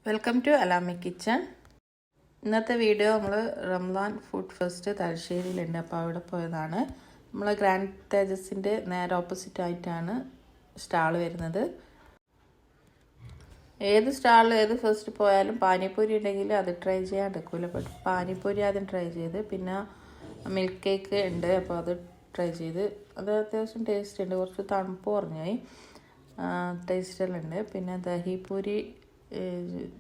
Welcome to Alami kitchen. ഇന്നത്തെ video നമ്മൾ Ramzan food fest തലശ്ശേരിയിലുണ്ട്. അപ്പോൾ അവിടെ പോയതാണ്. നമ്മൾ ഗ്രാൻഡ് തേജസിൻ്റെ നേരെ ഓപ്പോസിറ്റ് ആയിട്ടാണ് സ്റ്റാൾ വരുന്നത്. ഏത് സ്റ്റാളിൽ ഏത് ഫസ്റ്റ് പോയാലും പാനിപ്പൂരി ഉണ്ടെങ്കിൽ അത് ട്രൈ ചെയ്യാൻ എടുക്കില്ല. ബട്ട് പാനിപ്പൂരി ആദ്യം ട്രൈ ചെയ്ത്, പിന്നെ മിൽക്ക് കേക്ക് ഉണ്ട്, അപ്പോൾ അത് ട്രൈ ചെയ്ത്. അത് അത്യാവശ്യം ടേസ്റ്റ് ഉണ്ട്. കുറച്ച് തണുപ്പ് കുറഞ്ഞായി, ടേസ്റ്റെല്ലാം ഉണ്ട്. പിന്നെ ദഹിപൂരി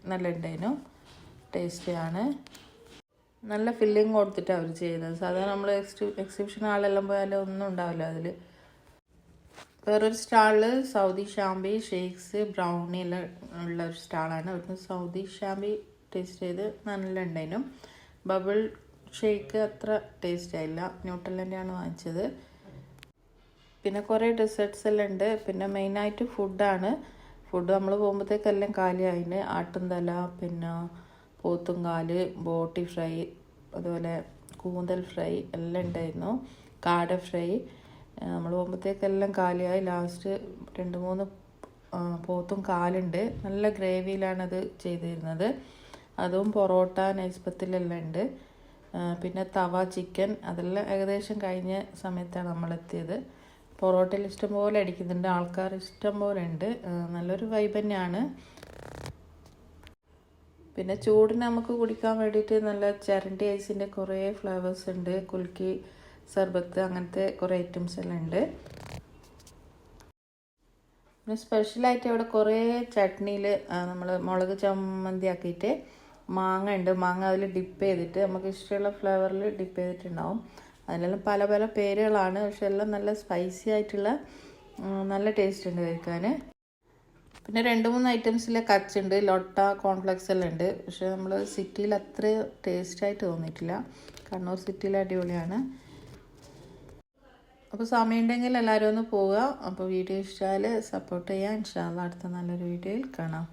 നല്ല ഉണ്ടായിരുന്നു, ടേസ്റ്റിയാണ്. നല്ല ഫില്ലിങ് കൊടുത്തിട്ടാണ് അവർ ചെയ്തത്. സാധാരണ നമ്മൾ എക്സിബിഷൻ ഹാളെല്ലാം പോയാലും ഒന്നും ഉണ്ടാവില്ല അതിൽ. വേറൊരു സ്റ്റാളിൽ സൗദി ഷാമ്പി ഷേക്സ് ബ്രൗണി എല്ലാം ഉള്ള ഒരു സ്റ്റാളാണ്. അവിടുന്ന് സൗദി ഷാമ്പി ടേസ്റ്റ് ചെയ്ത് നല്ല ഉണ്ടായിരുന്നു. ബബിൾ ഷേക്ക് അത്ര ടേസ്റ്റ് ആയില്ല. ന്യൂട്രലൻ്റെയാണ് വാങ്ങിച്ചത്. പിന്നെ കുറേ ഡെസേർട്ട്സ് എല്ലാം ഉണ്ട്. പിന്നെ മെയിനായിട്ട് ഫുഡാണ്. ഫുഡ് നമ്മൾ പോകുമ്പോഴത്തേക്കെല്ലാം കാലിയായിന്. ആട്ടുംതല, പിന്നെ പോത്തുംകാല്, ബോട്ടി ഫ്രൈ, അതുപോലെ കൂന്തൽ ഫ്രൈ എല്ലാം ഉണ്ടായിരുന്നു. കാട ഫ്രൈ നമ്മൾ പോകുമ്പോഴത്തേക്കെല്ലാം കാലിയായി. ലാസ്റ്റ് 2-3 പോത്തും കാലുണ്ട്. നല്ല ഗ്രേവിയിലാണത് ചെയ്തിരുന്നത്. അതും പൊറോട്ട നൈസ്പത്തിലെല്ലാം ഉണ്ട്. പിന്നെ തവ ചിക്കൻ അതെല്ലാം ഏകദേശം കഴിഞ്ഞ സമയത്താണ് നമ്മളെത്തിയത്. പൊറോട്ടയിൽ ഇഷ്ടംപോലെ അടിക്കുന്നുണ്ട്, ആൾക്കാർ ഇഷ്ടംപോലെ ഉണ്ട്. നല്ലൊരു വൈബ് തന്നെയാണ്. പിന്നെ ചൂടിന് നമുക്ക് കുടിക്കാൻ വേണ്ടിയിട്ട് നല്ല ചരണ്ടി ഐസിൻ്റെ കുറേ ഫ്ലേവേഴ്സ് ഉണ്ട്. കുൽക്കി, സർബത്ത്, അങ്ങനത്തെ കുറേ ഐറ്റംസ് എല്ലാം ഉണ്ട്. പിന്നെ സ്പെഷ്യലായിട്ട് ഇവിടെ കുറേ ചട്നിയിൽ നമ്മൾ മുളക് ചമ്മന്തി ആക്കിയിട്ട് മാങ്ങ ഉണ്ട്. മാങ്ങ അതിൽ ഡിപ്പ് ചെയ്തിട്ട് നമുക്ക് ഇഷ്ടമുള്ള ഫ്ലേവറിൽ ഡിപ്പ് ചെയ്തിട്ടുണ്ടാവും. അതിലെല്ലാം പല പല പേരുകളാണ്, പക്ഷെ എല്ലാം നല്ല സ്പൈസി ആയിട്ടുള്ള നല്ല ടേസ്റ്റ് ഉണ്ട് കഴിക്കാൻ. പിന്നെ 2-3 ഐറ്റംസിലെ കച്ചുണ്ട്, ലൊട്ട, കോൺഫ്ലെക്സ് എല്ലാം ഉണ്ട്. പക്ഷെ നമ്മൾ സിറ്റിയിൽ അത്ര ടേസ്റ്റായിട്ട് തോന്നിയിട്ടില്ല. കണ്ണൂർ സിറ്റിയിൽ അടിപൊളിയാണ്. അപ്പോൾ സമയമുണ്ടെങ്കിൽ എല്ലാവരും ഒന്ന് പോവുക. അപ്പോൾ വീഡിയോ ഇഷ്ടമായാൽ സപ്പോർട്ട് ചെയ്യാം. ഇൻഷാ അല്ലാഹ് അടുത്ത നല്ലൊരു വീഡിയോയിൽ കാണാം.